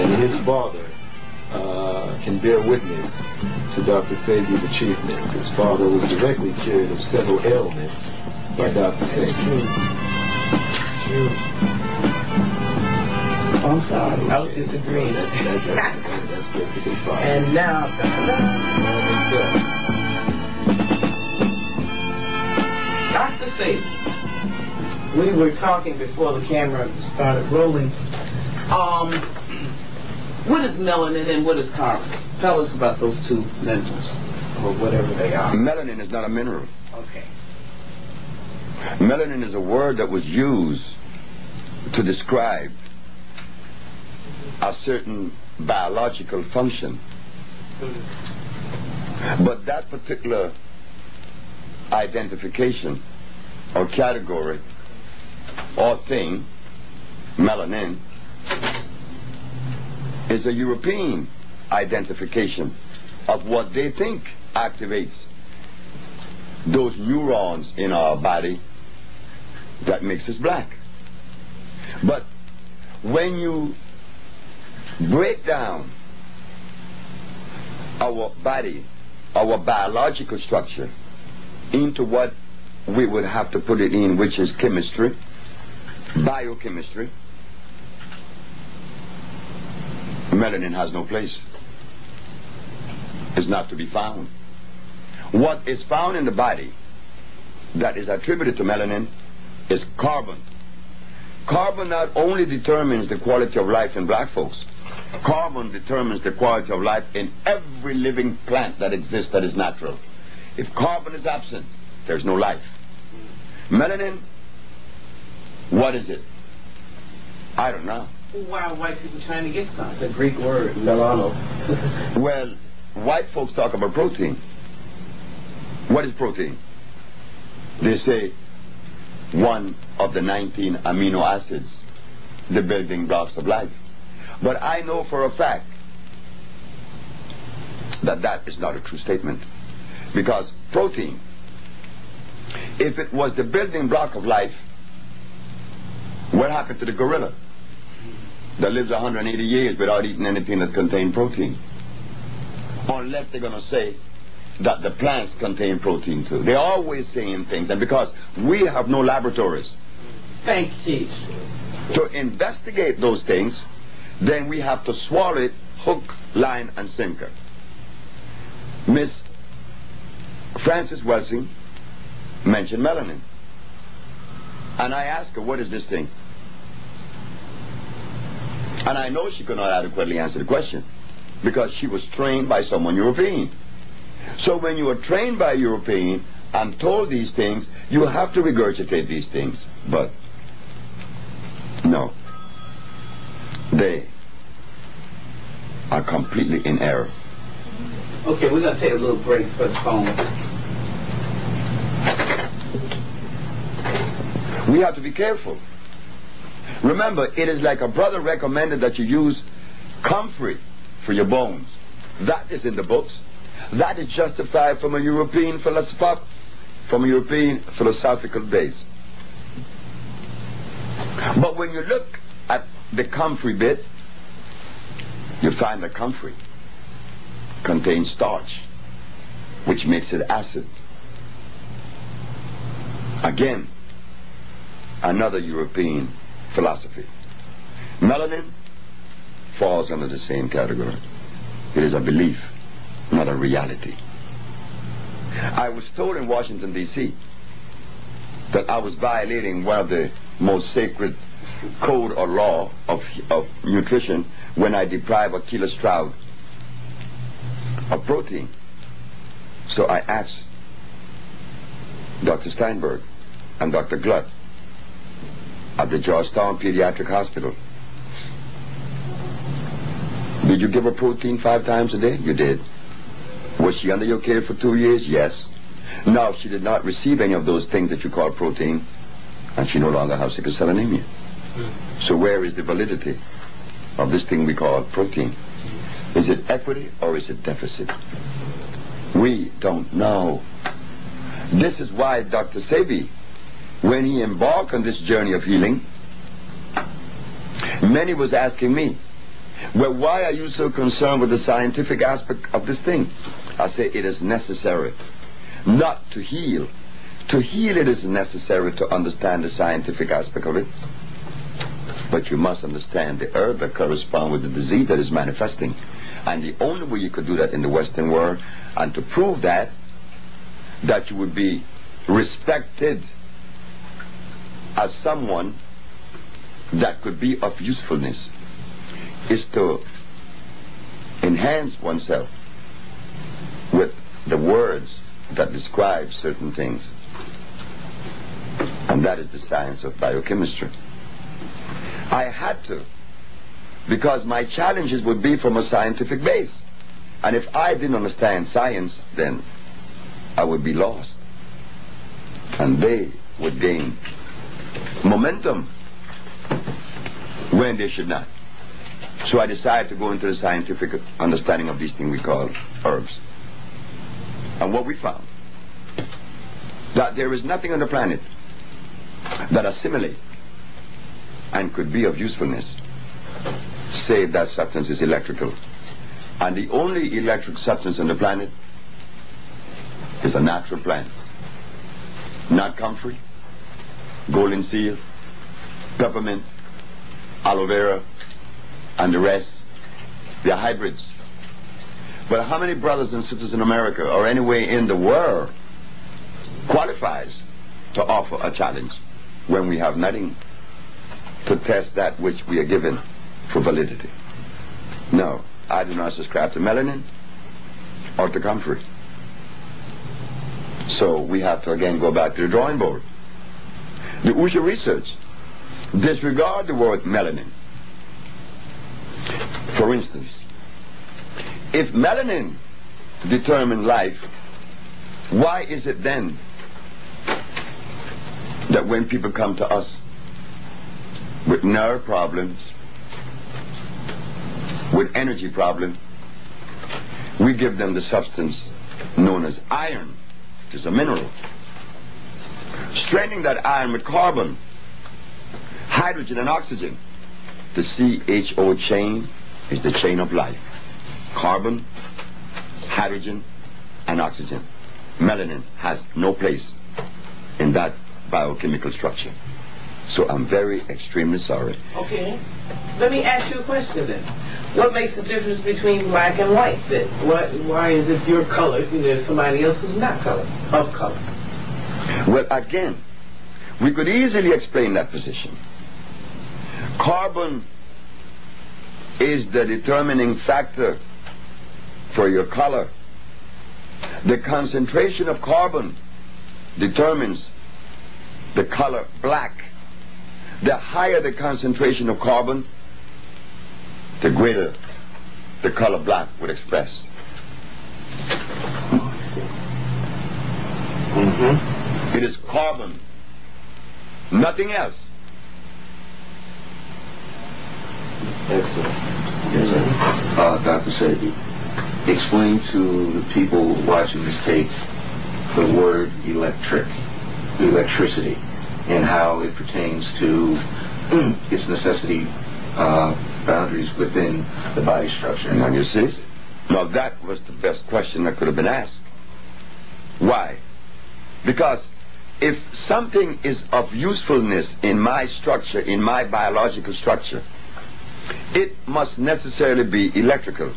and his father can bear witness to Dr. Sebi's achievements. His father was directly cured of several ailments by Dr. Sebi. True. I'm sorry, I was disagreeing. That's perfectly fine. And now, Dr. Sebi, we were talking before the camera started rolling. What is melanin and what is carbon? Tell us about those two minerals, or whatever they are. Melanin is not a mineral. Okay. Melanin is a word that was used to describe a certain biological function. But that particular identification or category or thing, melanin, is a European identification of what they think activates those neurons in our body that makes us black. But when you break down our body, our biological structure, into what we would have to put it in, which is chemistry, biochemistry, melanin has no place. It's not to be found. What is found in the body that is attributed to melanin is carbon. Carbon not only determines the quality of life in black folks, carbon determines the quality of life in every living plant that exists that is natural. If carbon is absent, there's no life. Melanin, what is it? I don't know. Why are white people trying to get some? It's a Greek word, melanos. Well, white folks talk about protein. What is protein? They say one of the 19 amino acids, the building blocks of life. But I know for a fact that that is not a true statement. Because protein, if it was the building block of life, what happened to the gorilla that lives 180 years without eating anything that contains protein? Unless they're going to say that the plants contain protein too. They're always saying things, and because we have no laboratories Thank you, Chief. to investigate those things, then we have to swallow it hook, line, and sinker. Miss Frances Welsing mentioned melanin. And I asked her, what is this thing? And I know she could not adequately answer the question because she was trained by someone European. So when you are trained by a European and told these things, you have to regurgitate these things. But no, they are completely in error. Okay, we're going to take a little break for the phone. We have to be careful. Remember, it is like a brother recommended that you use comfrey for your bones. That is in the books. That is justified from a European philosophical base. But when you look at the comfrey bit, you find that comfrey contains starch, which makes it acid. Again, another European philosophy. Melanin falls under the same category. It is a belief, not a reality. I was told in Washington, D.C. that I was violating one of the most sacred code or law of nutrition when I deprive Achilles Stroud of protein. So I asked Dr. Steinberg and Dr. Glutt at the Georgetown Pediatric Hospital, did you give her protein 5 times a day? You did. Was she under your care for 2 years? Yes. Now, she did not receive any of those things that you call protein, and she no longer has sickle cell anemia. So where is the validity of this thing we call protein? Is it equity or is it deficit? We don't know. This is why Dr. Sebi, when he embarked on this journey of healing, many was asking me, Well, why are you so concerned with the scientific aspect of this thing? I say it is necessary not to heal. To heal, it is necessary to understand the scientific aspect of it. But you must understand the herb that corresponds with the disease that is manifesting. And the only way you could do that in the Western world, and to prove that you would be respected as someone that could be of usefulness, is to enhance oneself with the words that describe certain things. And that is the science of biochemistry. I had to, because my challenges would be from a scientific base. And if I didn't understand science, then I would be lost. And they would gain momentum when they should not. So I decided to go into the scientific understanding of these things we call herbs. And what we found, that there is nothing on the planet that assimilate and could be of usefulness, save that substance is electrical. And the only electric substance on the planet is a natural plant. Not comfrey, golden seal, peppermint, aloe vera, and the rest. They're hybrids. But how many brothers and sisters in America or anywhere in the world qualifies to offer a challenge when we have nothing to test that which we are given for validity? No, I do not subscribe to melanin or to comfrey. So we have to again go back to the drawing board. The USHA research disregard the word melanin. For instance, if melanin determines life, why is it then that when people come to us with nerve problems, with energy problems, we give them the substance known as iron, which is a mineral, straining that iron with carbon, hydrogen, and oxygen? The CHO chain is the chain of life. Carbon, hydrogen, and oxygen. Melanin has no place in that biochemical structure. So I'm very extremely sorry. Okay. Let me ask you a question then. What makes the difference between black and white then? Why is it your color if there's somebody else who's not of color? Well, again, we could easily explain that position. Carbon is the determining factor for your color. The concentration of carbon determines the color black. The higher the concentration of carbon, the greater the color black would express. It is carbon, nothing else. Excellent. Yes, sir. Dr. Sebi, explain to the people watching this tape the word electricity, and how it pertains to its necessity boundaries within the body structure. Now you see? Now that was the best question that could have been asked. Why? Because if something is of usefulness in my structure, in my biological structure, it must necessarily be electrical.